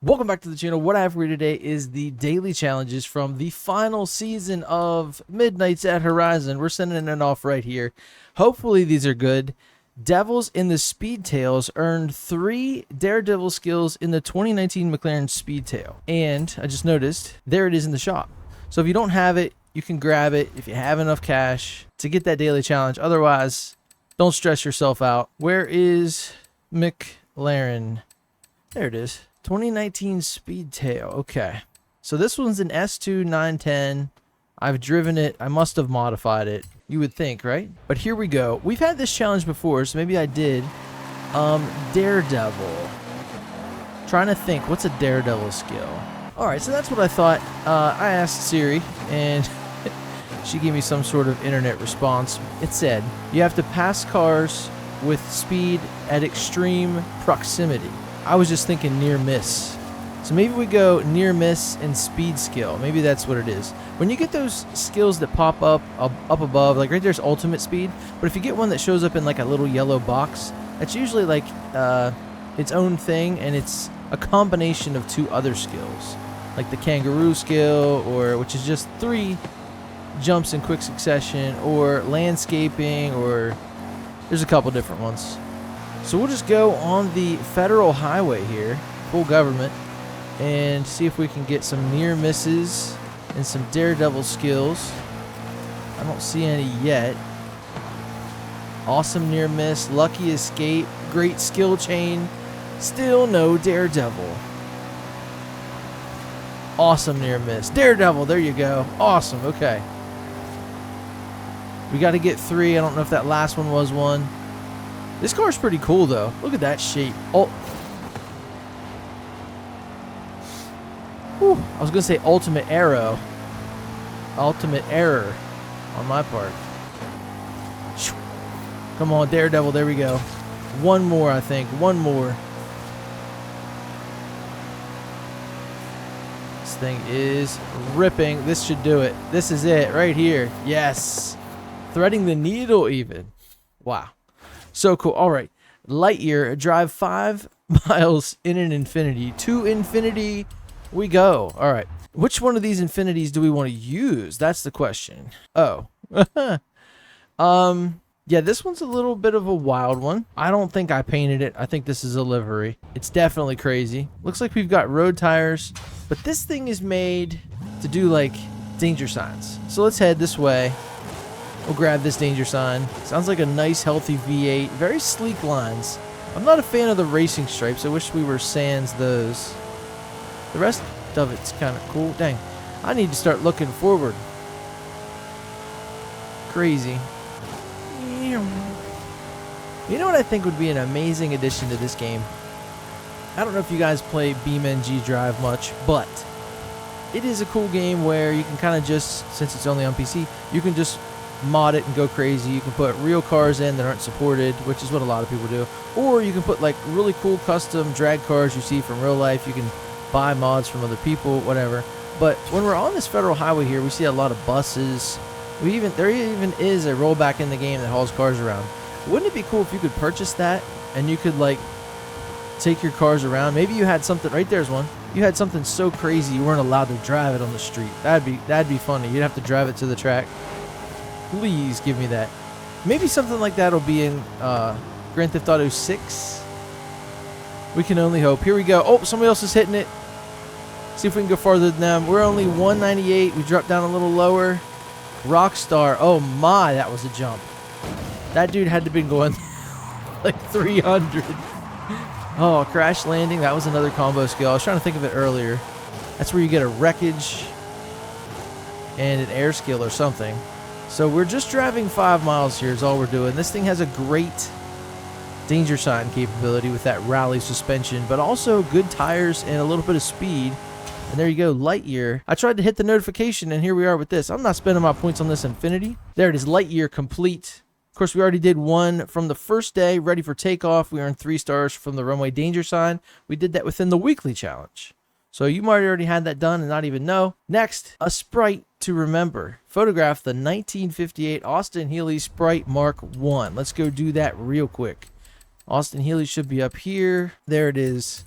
Welcome back to the channel. What I have for you today is the daily challenges from the final season of Midnights at Horizon. We're sending it off right here. Hopefully these are good. Devils in the Speedtails earned 3 Daredevil skills in the 2019 McLaren Speedtail. And I just noticed, there it is in the shop. So if you don't have it, you can grab it if you have enough cash to get that daily challenge. Otherwise, don't stress yourself out. Where is McLaren? There it is. 2019 Speedtail. Okay. So this one's an S2 910. I've driven it. I must have modified it. You would think, right? But here we go. We've had this challenge before, so maybe I did. Daredevil. Trying to think. What's a Daredevil skill? Alright, so that's what I thought. I asked Siri, and she gave me some sort of internet response. It said, you have to pass cars with speed at extreme proximity. I was just thinking near miss. So maybe we go near miss and speed skill. Maybe that's what it is. When you get those skills that pop up above, like right there's ultimate speed, but if you get one that shows up in like a little yellow box, that's usually like its own thing, and it's a combination of 2 other skills. Like the kangaroo skill, or which is just 3 jumps in quick succession, or landscaping, or there's a couple different ones. So we'll just go on the federal highway here, full government, and see if we can get some near misses and some Daredevil skills. I don't see any yet. Awesome near miss, lucky escape, great skill chain, still no Daredevil. Awesome near miss. Daredevil, there you go. Awesome, okay. We got to get 3. I don't know if that last one was one. This car's pretty cool, though. Look at that shape. Oh. Whew. I was going to say ultimate arrow. Ultimate error on my part. Come on, Daredevil. There we go. One more, I think. One more. This thing is ripping. This should do it. This is it right here. Yes. Threading the needle even. Wow. So cool. All right. Lightyear, drive 5 miles in an infinity. To infinity we go. All right. Which one of these infinities do we want to use? That's the question. Oh. Yeah, this one's a little bit of a wild one. I don't think I painted it. I think this is a livery. It's definitely crazy. Looks like we've got road tires, but this thing is made to do like danger signs. So let's head this way. We'll grab this danger sign. Sounds like a nice, healthy V8. Very sleek lines. I'm not a fan of the racing stripes. I wish we were sans those. The rest of it's kind of cool. Dang. I need to start looking forward. Crazy. You know what I think would be an amazing addition to this game? I don't know if you guys play BeamNG Drive much, but it is a cool game where you can kind of just, since it's only on PC, you can just mod it and go crazy. You can put real cars in that aren't supported, which is what a lot of people do, or you can put like really cool custom drag cars you see from real life. You can buy mods from other people, whatever. But when we're on this federal highway here, we see a lot of buses. There even is a rollback in the game that hauls cars around. Wouldn't it be cool if you could purchase that and you could like take your cars around? Maybe you had something, right there's one. You had something so crazy you weren't allowed to drive it on the street. That'd be funny. You'd have to drive it to the track. Please give me that. Maybe something like that will be in Grand Theft Auto 6. We can only hope. Here we go. Oh, somebody else is hitting it. See if we can go farther than them. We're only 198. We dropped down a little lower. Rockstar. Oh my, that was a jump. That dude had to be going like 300. Oh, crash landing. That was another combo skill. I was trying to think of it earlier. That's where you get a wreckage and an air skill or something. So we're just driving 5 miles here is all we're doing. This thing has a great danger sign capability with that rally suspension, but also good tires and a little bit of speed. And there you go, Lightyear. I tried to hit the notification, and here we are with this. I'm not spending my points on this infinity. There it is, Lightyear complete. Of course, we already did one from the first day, ready for takeoff. We earned 3 stars from the runway danger sign. We did that within the weekly challenge. So you might already had that done and not even know. Next, a Sprite to remember. Photograph the 1958 Austin Healey Sprite Mark 1. Let's go do that real quick. Austin Healey should be up here. There it is.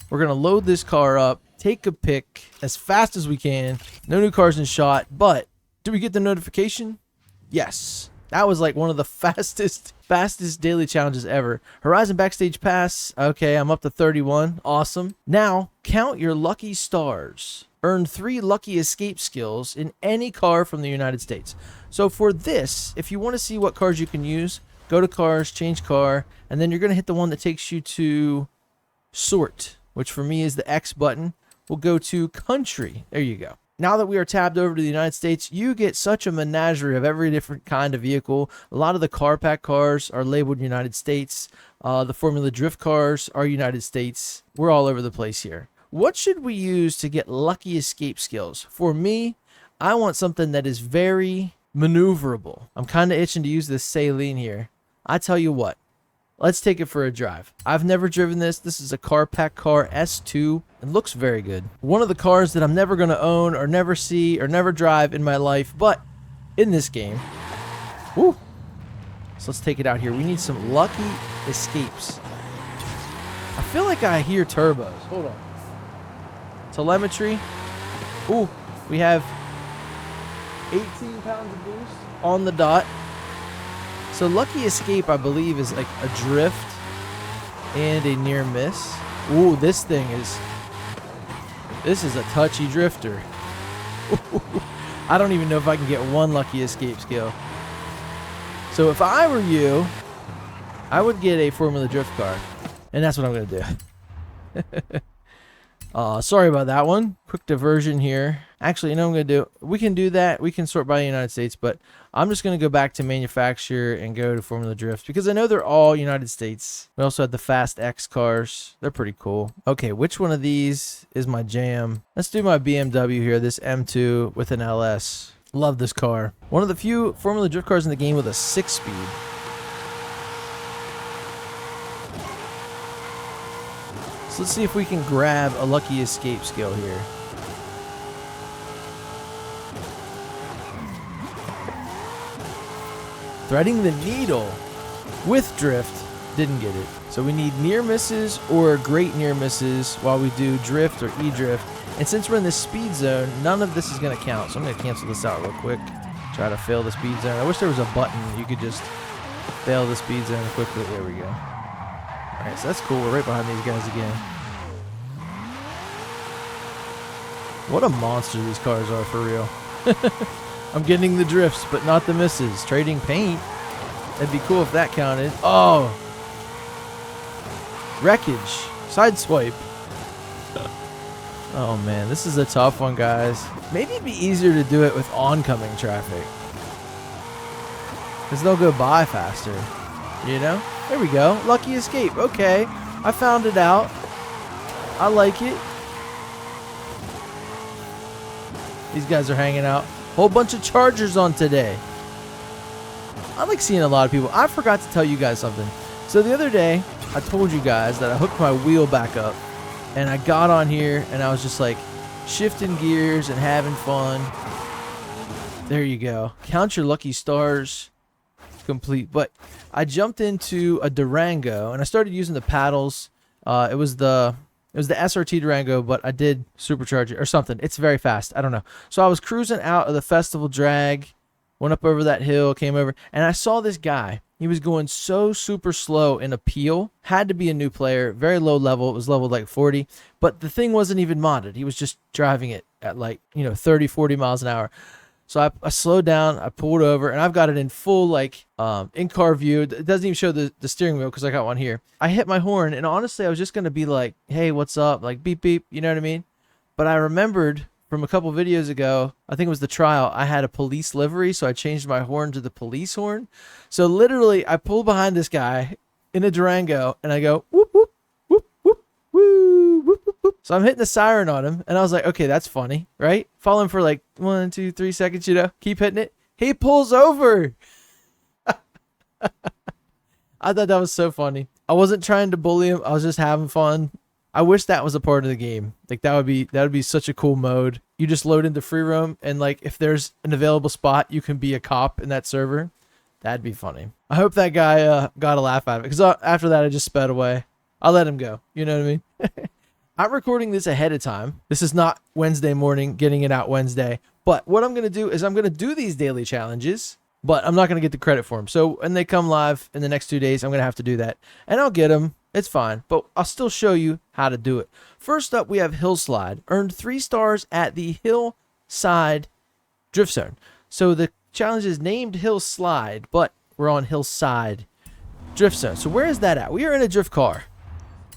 We're going to load this car up, take a pic as fast as we can. No new cars in shot, but do we get the notification? Yes. That was like one of the fastest daily challenges ever. Horizon Backstage Pass. Okay, I'm up to 31. Awesome. Now, count your lucky stars. Earn 3 lucky escape skills in any car from the United States. So for this, if you want to see what cars you can use, go to cars, change car, and then you're going to hit the one that takes you to sort, which for me is the X button. We'll go to country. There you go. Now that we are tabbed over to the United States, you get such a menagerie of every different kind of vehicle. A lot of the car pack cars are labeled United States. The Formula Drift cars are United States. We're all over the place here. What should we use to get lucky escape skills? For me, I want something that is very maneuverable. I'm kind of itching to use this saline here. I tell you what, let's take it for a drive. I've never driven this. This is a car pack car S2. It looks very good. One of the cars that I'm never going to own or never see or never drive in my life, but in this game. Woo. So let's take it out here. We need some lucky escapes. I feel like I hear turbos. Hold on. Telemetry. Ooh, we have 18 pounds of boost on the dot. So lucky escape, I believe, is like a drift and a near miss. Ooh, this is a touchy drifter. I don't even know if I can get one lucky escape skill. So if I were you, I would get a Formula Drift car. And that's what I'm going to do. Sorry about that one. Quick diversion here. Actually, you know what I'm going to do? We can do that. We can sort by the United States, but I'm just going to go back to manufacturer and go to Formula Drift because I know they're all United States. We also have the Fast X cars. They're pretty cool. Okay, which one of these is my jam? Let's do my BMW here, this M2 with an LS. Love this car. One of the few Formula Drift cars in the game with a 6-speed. So let's see if we can grab a lucky escape skill here. Threading the needle with drift. Didn't get it. So we need near misses or great near misses while we do drift or e-drift. And since we're in this speed zone, none of this is going to count. So I'm going to cancel this out real quick. Try to fail the speed zone. I wish there was a button you could just fail the speed zone quickly. There we go. Alright, so that's cool. We're right behind these guys again. What a monster these cars are for real. I'm getting the drifts, but not the misses. Trading paint. That'd be cool if that counted. Oh! Wreckage. Sideswipe. Oh man, this is a tough one, guys. Maybe it'd be easier to do it with oncoming traffic. Because they'll go by faster. You know? There we go. Lucky escape. Okay. I found it out. I like it. These guys are hanging out. Whole bunch of Chargers on today. I like seeing a lot of people. I forgot to tell you guys something. So the other day, I told you guys that I hooked my wheel back up. And I got on here and I was just like shifting gears and having fun. There you go. Count your lucky stars. Complete. But I jumped into a Durango and I started using the paddles. It was the SRT Durango, but I did supercharge it or something. It's very fast. I don't know. So I was cruising out of the festival drag, went up over that hill, came over, and I saw this guy. He was going so super slow in Appeal. Had to be a new player, very low level. It was leveled like 40, but the thing wasn't even modded. He was just driving it at like, 30, 40 miles an hour. So I slowed down, I pulled over, and I've got it in full, like, in-car view. It doesn't even show the steering wheel because I got one here. I hit my horn, and honestly, I was just going to be like, hey, what's up? Like, beep, beep, you know what I mean? But I remembered from a couple videos ago, I think it was the trial, I had a police livery, so I changed my horn to the police horn. So literally, I pull behind this guy in a Durango, and I go, whoop, whoop, whoop, whoop, woo, whoop, whoop, whoop. So I'm hitting the siren on him, and I was like, okay, that's funny, right? Follow him for like 1, 2, 3 seconds, keep hitting it. He pulls over. I thought that was so funny. I wasn't trying to bully him. I was just having fun. I wish that was a part of the game. Like that would be such a cool mode. You just load into free roam, and like if there's an available spot, you can be a cop in that server. That'd be funny. I hope that guy got a laugh out of it, because after that I just sped away. I let him go. You know what I mean? I'm recording this ahead of time. This is not Wednesday morning, getting it out Wednesday. But what I'm going to do is I'm going to do these daily challenges, but I'm not going to get the credit for them. So when they come live in the next 2 days, I'm going to have to do that. And I'll get them. It's fine. But I'll still show you how to do it. First up, we have Hillslide. Earned 3 stars at the Hillside Drift Zone. So the challenge is named Hillslide, but we're on Hillside Drift Zone. So where is that at? We are in a drift car.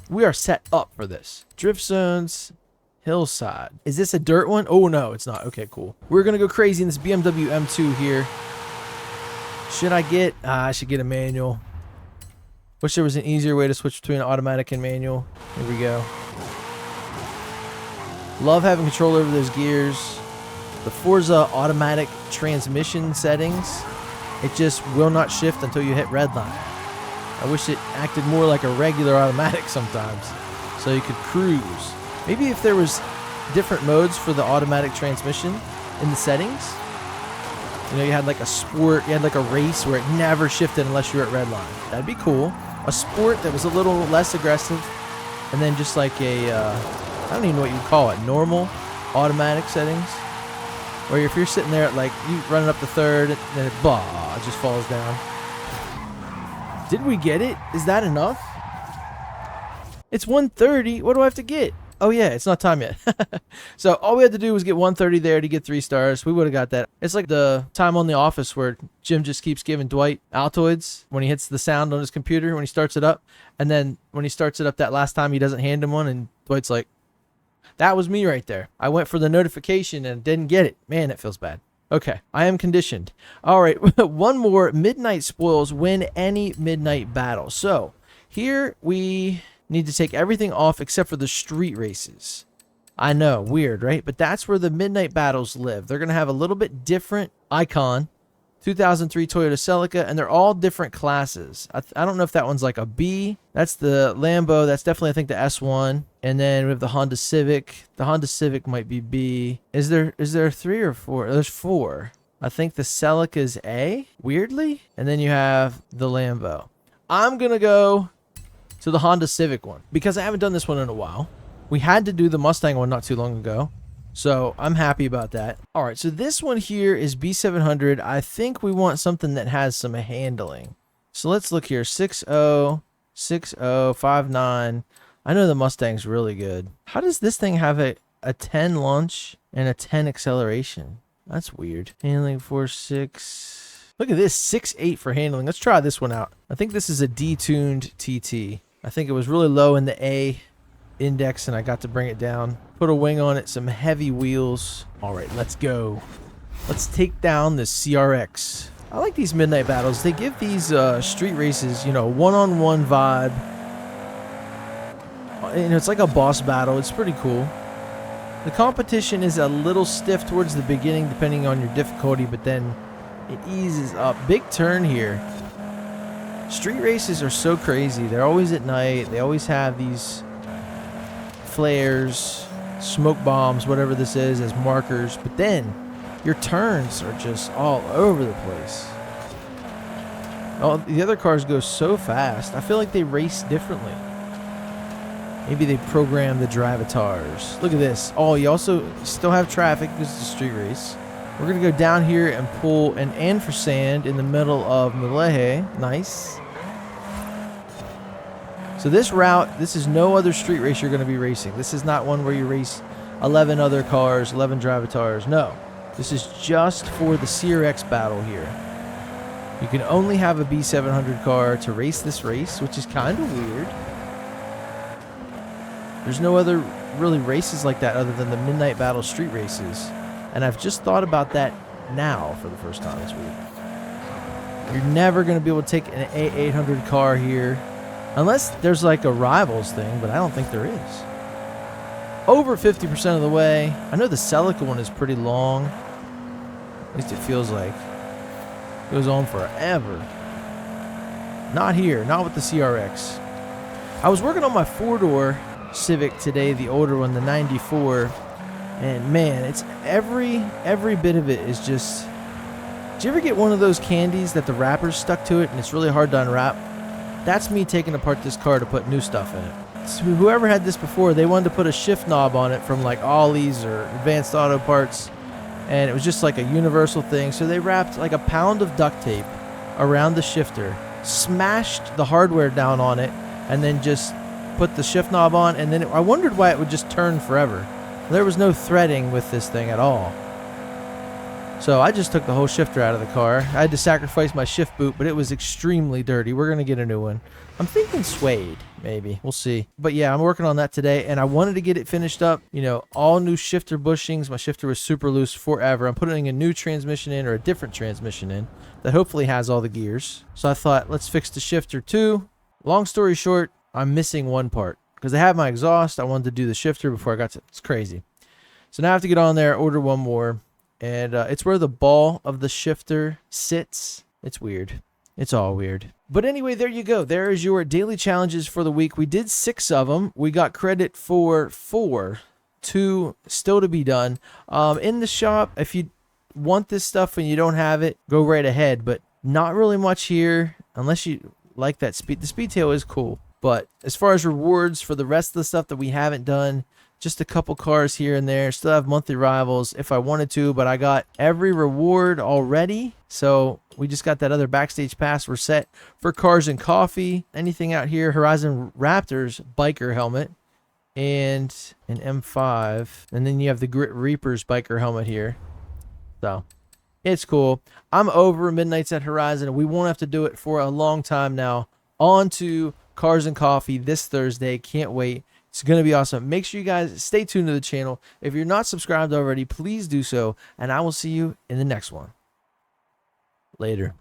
We are set up for this. Drift zones, Hillside. Is this a dirt one? Oh, no, it's not. Okay, cool. We're going to go crazy in this BMW M2 here. Should I get... I should get a manual. Wish there was an easier way to switch between automatic and manual. Here we go. Love having control over those gears. The Forza automatic transmission settings. It just will not shift until you hit red line. I wish it acted more like a regular automatic sometimes, so you could cruise. Maybe if there was different modes for the automatic transmission in the settings. You know, you had like a sport, you had like a race where it never shifted unless you were at red line. That'd be cool. A sport that was a little less aggressive, and then just like a, I don't even know what you'd call it, normal automatic settings. Or if you're sitting there at like, you running up the third, and then it just falls down. Did we get it? Is that enough? It's 1:30. What do I have to get? Oh, yeah, it's not time yet. So all we had to do was get 1:30 there to get 3 stars. We would have got that. It's like the time on The Office where Jim just keeps giving Dwight Altoids when he hits the sound on his computer when he starts it up. And then when he starts it up that last time, he doesn't hand him one. And Dwight's like, that was me right there. I went for the notification and didn't get it. Man, it feels bad. Okay, I am conditioned. All right, one more. Midnight spoils win any midnight battle. So here we need to take everything off except for the street races. I know, weird, right? But that's where the midnight battles live. They're going to have a little bit different icon. 2003 Toyota Celica, and they're all different classes. I don't know if that one's like a B. That's the Lambo. That's definitely, I think, the S1. And then we have the Honda Civic. The Honda Civic might be B. Is there 3 or 4? There's 4. I think the Celica is A, weirdly. And then you have the Lambo. I'm going to go to the Honda Civic one because I haven't done this one in a while. We had to do the Mustang one not too long ago. So I'm happy about that. All right, so this one here is B700. I think we want something that has some handling. So let's look here. 6.0, 6.0, 5.9. I know the Mustang's really good. How does this thing have a 10 launch and a 10 acceleration? That's weird. Handling 4.6. Look at this, 6.8 for handling. Let's try this one out. I think this is a detuned TT. I think it was really low in the A index and I got to bring it down. Put a wing on it, some heavy wheels. All right, let's go. Let's take down the CRX. I like these midnight battles. They give these street races, you know, one-on-one vibe. You know, it's like a boss battle. It's pretty cool. The competition is a little stiff towards the beginning, depending on your difficulty, but then it eases up. Big turn here. Street races are so crazy. They're always at night. They always have these flares, smoke bombs, whatever this is, as markers, but then your turns are just all over the place. Oh, the other cars go so fast. I feel like they race differently. Maybe they program the drivatars. Look at this. Oh, you also still have traffic because it's a street race. We're going to go down here and pull an N for sand in the middle of Malehe. Nice. So this route, this is no other street race you're going to be racing. This is not one where you race 11 other cars, 11 drivatars. No, this is just for the CRX battle here. You can only have a B700 car to race this race, which is kind of weird. There's no other really races like that other than the Midnight Battle street races. And I've just thought about that now for the first time this week. You're never going to be able to take an A800 car here. Unless there's like a Rivals thing, but I don't think there is. Over 50% of the way. I know the Celica one is pretty long. At least it feels like. It goes on forever. Not here. Not with the CRX. I was working on my 4-door Civic today, the older one, the 94. And man, it's every bit of it is just... Did you ever get one of those candies that the wrapper's stuck to it and it's really hard to unwrap? That's me taking apart this car to put new stuff in it. whoever had this before, they wanted to put a shift knob on it from like Ollie's or Advanced Auto Parts, and it was just like a universal thing. So they wrapped like a pound of duct tape around the shifter, smashed the hardware down on it, and then just put the shift knob on. And then I wondered why it would just turn forever. There was no threading with this thing at all. So I just took the whole shifter out of the car. I had to sacrifice my shift boot, but it was extremely dirty. We're going to get a new one. I'm thinking suede, maybe. We'll see. But yeah, I'm working on that today, and I wanted to get it finished up. You know, all new shifter bushings. My shifter was super loose forever. I'm putting a new transmission in, or a different transmission in, that hopefully has all the gears. So I thought, let's fix the shifter too. Long story short, I'm missing one part. Because I have my exhaust, I wanted to do the shifter before I got to... It's crazy. So now I have to get on there, order one more. And it's where the ball of the shifter sits. It's weird. It's all weird. But anyway, there you go. There is your daily challenges for the week. We did 6 of them. We got credit for 4. 2 still to be done. In the shop, if you want this stuff and you don't have it, go right ahead. But not really much here unless you like that speed. The Speedtail is cool. But as far as rewards for the rest of the stuff that we haven't done, just a couple cars here and there. Still have monthly rivals if I wanted to, but I got every reward already. So we just got that other backstage pass. We're set for cars and coffee. Anything out here, Horizon Raptors biker helmet and an M5. And then you have the Grit Reapers biker helmet here. So it's cool. I'm over Midnights at Horizon. We won't have to do it for a long time now. On to Cars and Coffee this Thursday. Can't wait. It's going to be awesome. Make sure you guys stay tuned to the channel. If you're not subscribed already, please do so. And I will see you in the next one. Later.